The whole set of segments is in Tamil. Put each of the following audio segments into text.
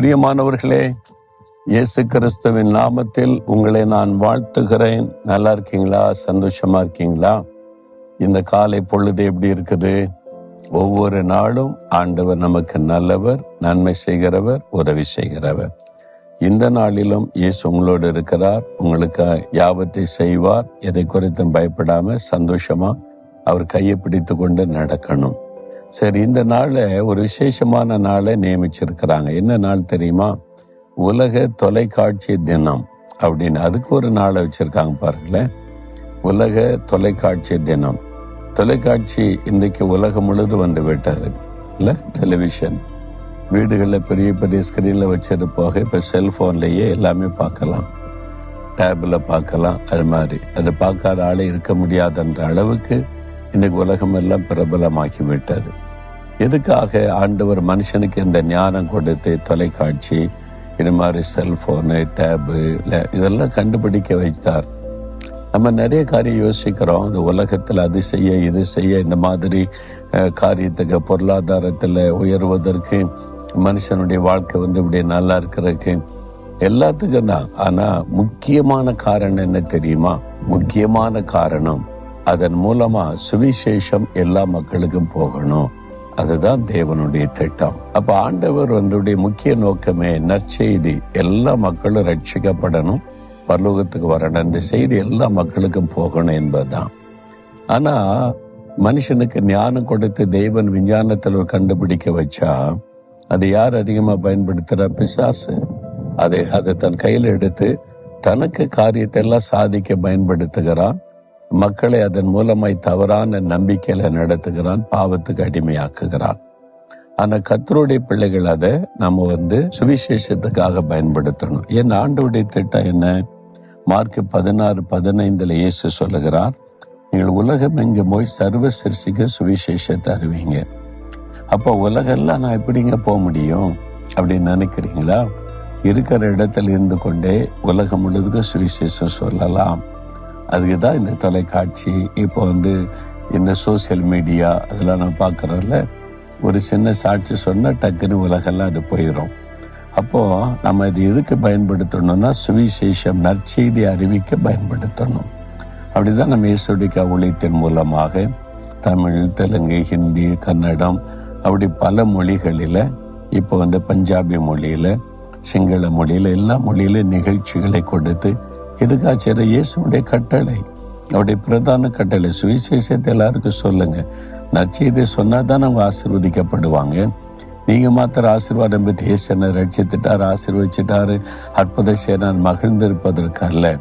பிரியமானவர்களே, இயேசு கிறிஸ்துவின் நாமத்தில் உங்களை நான் வாழ்த்துகிறேன். நல்லா இருக்கீங்களா? சந்தோஷமா இருக்கீங்களா? இந்த காலை பொழுது எப்படி இருக்குது? ஒவ்வொரு நாளும் ஆண்டவர் நமக்கு நல்லவர், நன்மை செய்கிறவர், உதவி செய்கிறவர். இந்த நாளிலும் இயேசு உங்களோடு இருக்கிறார். உங்களுக்கு யாவற்றை செய்வார். எதை குறித்தும் பயப்படாம சந்தோஷமா அவர் கையை பிடித்து கொண்டு நடக்கணும். சரி, இந்த நாளை ஒரு விசேஷமான நாளை நியமிச்சிருக்கிறாங்க. என்ன நாள் தெரியுமா? உலக தொலைக்காட்சி தினம் அப்படின்னு அதுக்கு ஒரு நாளை வச்சிருக்காங்க. பாருங்களேன், உலக தொலைக்காட்சி தினம். தொலைக்காட்சி இன்றைக்கு உலகம் முழுது வந்து விட்டாரு இல்லை? டெலிவிஷன் வீடுகளில் பெரிய பெரிய ஸ்கிரீனில் வச்சது போக இப்போ செல்ஃபோன்லேயே எல்லாமே பார்க்கலாம், டேபில் பார்க்கலாம். அது மாதிரி அதை பார்க்காத ஆளே இருக்க முடியாதுன்ற அளவுக்கு இன்னைக்கு உலகம் எல்லாம் பிரபலமாக்கி விட்டாரு. எதுக்காக ஆண்டவர் மனுஷனுக்கு இந்த ஞானம் கொடுத்து தொலைக்காட்சி, இது மாதிரி செல்போனு, டேபு இதெல்லாம் கண்டுபிடிக்க வைத்தார்? நம்ம நிறைய காரியம் யோசிக்கிறோம். இந்த உலகத்தில் அது செய்ய இது செய்ய, இந்த மாதிரி காரியத்துக்கு, பொருளாதாரத்தில் உயர்வதற்கு, மனுஷனுடைய வாழ்க்கை இப்படி நல்லா இருக்கிறதுக்கு, எல்லாத்துக்கும் தான். ஆனா முக்கியமான காரணம் என்ன தெரியுமா? முக்கியமான காரணம், அதன் மூலமா சுவிசேஷம் எல்லா மக்களுக்கும் போகணும். அதுதான் தேவனுடைய திட்டம். அப்ப ஆண்டவர் முக்கிய நோக்கமே நற்செய்தி, எல்லா மக்களும் ரட்சிக்கப்படணும், பரலோகத்துக்கு வரணும், இந்த செய்தி எல்லா மக்களுக்கும் போகணும் என்பதுதான். ஆனா மனுஷனுக்கு ஞானம் கொடுத்து தெய்வன் விஞ்ஞானத்தில் ஒரு கண்டுபிடிக்க வச்சா அதை யார் அதிகமா பயன்படுத்துற? பிசாசு. அதை தன் கையில் எடுத்து தனக்கு காரியத்தை எல்லாம் சாதிக்க பயன்படுத்துகிறான். மக்களை அதன் மூலமாய் தவறான நம்பிக்கையில நடத்துகிறான், பாவத்துக்கு அடிமையாக்குகிறான். ஆனா கர்த்தருடைய பிள்ளைகள் அதை நம்ம சுவிசேஷத்துக்காக பயன்படுத்தணும். என் ஆண்டவருடைய திட்டம் என்ன? மார்க் 16:15 இயேசு சொல்லுகிறார், நீங்கள் உலகம் எங்கு போய் சர்வ சிருஷ்டிக்கு சுவிசேஷத்தை அறிவிங்க. அப்போ உலகெல்லாம் நான் எப்படிங்க போக முடியும் அப்படின்னு நினைக்கிறீங்களா? இருக்கிற இடத்துல இருந்து கொண்டே உலகம் முழுவதுக்கும் சுவிசேஷம் சொல்லலாம். அதுக்கு தான் இந்த தொலைக்காட்சி. இப்போ இந்த சோசியல் மீடியா அதெல்லாம் நான் பார்க்குறோம்ல, ஒரு சின்ன சாட்சி சொன்னால் டக்குன்னு உலகெல்லாம் அது போயிடும். அப்போது நம்ம இது எதுக்கு பயன்படுத்தணும்னா சுவிசேஷம், நற்செய்தி அறிவிக்க பயன்படுத்தணும். அப்படிதான் நம்ம இயேசுடைய ஊழியத்தின் மூலமாக தமிழ், தெலுங்கு, ஹிந்தி, கன்னடம், அப்படி பல மொழிகளில், இப்போ பஞ்சாபி மொழியில், சிங்கள மொழியில், எல்லா மொழியிலும் நிகழ்ச்சிகளை கொடுத்து, இதுக்காச்சும் இயேசுடைய கட்டளை, அவருடைய பிரதான கட்டளை, சுவிசேஷத்தை எல்லாருக்கும் சொல்லுங்க. நற்செய்தி சொன்னாதான் அவங்க ஆசீர்வதிக்கப்படுவாங்க. நீங்க மாத்திர ஆசீர்வாதம் பெற்று இயேசு என்னை ரட்சித்துட்டாரு, ஆசீர்வதிச்சிட்டாரு, அற்புதம் செய்யறான் மகிழ்ந்திருப்பதற்கல்ல,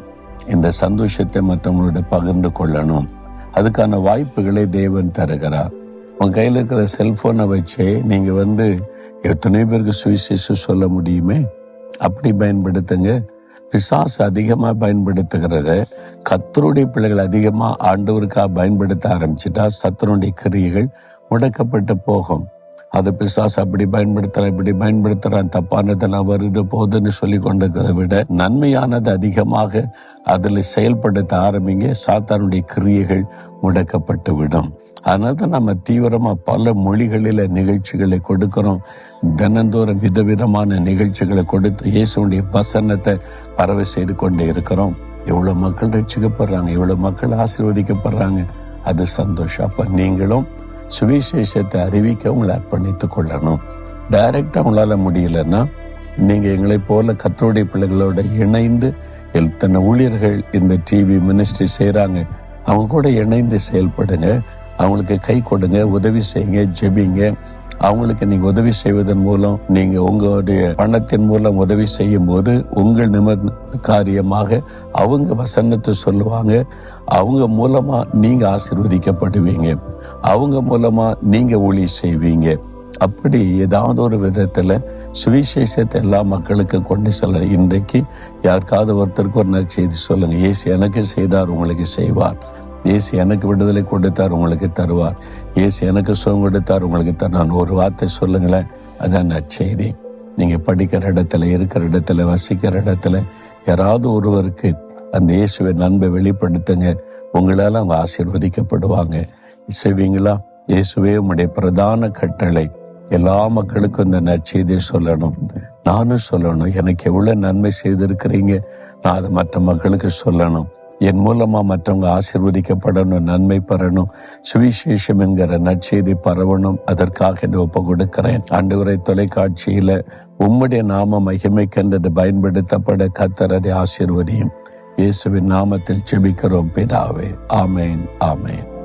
இந்த சந்தோஷத்தை மற்றவங்களோட பகிர்ந்து கொள்ளணும். அதுக்கான வாய்ப்புகளை தேவன் தருகிறார். உங்க கையில் இருக்கிற செல்போனை வச்சே நீங்க எத்தனை பேருக்கு சுவிசேஷம் சொல்ல முடியுமே, அப்படி பயன்படுத்துங்க. பிசாசு அதிகமா பயன்படுத்துகிறத கர்த்தருடைய பிள்ளைகள் அதிகமா ஆண்டவருக்காக பயன்படுத்த ஆரம்பிச்சுட்டா சத்துருடைய கிரியைகள் முடக்கப்பட்டு போகும். அது பிசாசு அப்படி பயன்படுத்துறான், இப்படி பயன்படுத்துறான், தப்பானதெல்லாம் வருது போதுன்னு சொல்லி கொண்டதை விட நன்மையானது அதிகமாக அதில் செயல்படுத்த ஆரம்பிங்க, சாத்தானுடைய கிரியைகள் முடக்கப்பட்டு விடும். அதனால்தான் நம்ம தீவிரமா பல மொழிகளில நிகழ்ச்சிகளை கொடுக்கிறோம். தினந்தோறும் விதவிதமான நிகழ்ச்சிகளை கொடுத்து இயேசுடைய வசனத்தை பரவ செய்து கொண்டே இருக்கிறோம். எவ்வளவு மக்கள் ரட்சிக்கப்படுறாங்க, எவ்வளவு மக்கள் ஆசீர்வதிக்கப்படுறாங்க, அது சந்தோஷம். அப்ப நீங்களும் சுவிசேஷத்தை அறிவிக்க உங்களை அர்ப்பணித்துக் கொள்ளணும். டைரக்டா உங்களால முடியலன்னா நீங்க எங்களை போல கர்த்தருடைய பிள்ளைகளோட இணைந்து, எத்தனை ஊழியர்கள் இந்த டிவி மினிஸ்ட்ரி செய்யறாங்க, அவங்க கூட இணைந்து செயல்படுங்க. அவங்களுக்கு கை கொடுங்க, உதவி செய்யுங்க, ஜெபிங்க. அவங்களுக்கு நீங்க உதவி செய்வதன் மூலம், நீங்க உங்களுடைய பணத்தின் மூலம் உதவி செய்யும் போது உங்கள் காரியமாக அவங்க வசனத்தை சொல்லுவாங்க. அவங்க மூலமா நீங்க ஆசீர்வதிக்கப்படுவீங்க, அவங்க மூலமா நீங்க ஊழியம் செய்வீங்க. அப்படி ஏதாவது ஒரு விதத்துல சுவிசேஷத்தை எல்லா மக்களுக்கும் கொண்டு செல்ல. இன்றைக்கு யாருக்காவது ஒருத்தருக்கு ஒரு நற்செய்தி சொல்லுங்க. இயேசு எனக்கு செய்தார், உங்களுக்கு செய்வார். இயேசு எனக்கு விடுதலை கொடுத்தார், உங்களுக்கு தருவார். இயேசு எனக்கு சுகம் கொடுத்தார், உங்களுக்கு தருவார். ஒரு வார்த்தை சொல்லுங்களேன், அதான் நற்செய்தி. நீங்க படிக்கிற இடத்துல, இருக்கிற இடத்துல, வசிக்கிற இடத்துல யாராவது ஒருவருக்கு அந்த இயேசுவை நன்மை வெளிப்படுத்துங்க. உங்களால அவங்க ஆசீர்வதிக்கப்படுவாங்க. செய்வீங்களா? இயேசுவே உம்முடைய பிரதான கட்டளை, எல்லா மக்களுக்கும் இந்த நற்செய்தியை சொல்லணும், நானும் சொல்லணும். எனக்கு எவ்வளவு நன்மை செய்திருக்கிறீங்க, நான் அதை மற்ற மக்களுக்கு சொல்லணும். என் மூலமா மற்றவங்க ஆசீர்வதிக்கப்படணும், நன்மை பெறணும், சுவிசேஷம் என்கிற நற்செய்தி பரவணும். அதற்காக என்னை ஒப்பு கொடுக்கிறேன். ஆண்டவரை தொலைக்காட்சியில உம்முடைய நாம மகிமைக்கென்றது பயன்படுத்தப்பட கர்த்தரை ஆசீர்வதியும். இயேசுவின் நாமத்தில் ஜெபிக்கிறோம் பிதாவே. ஆமேன், ஆமேன்.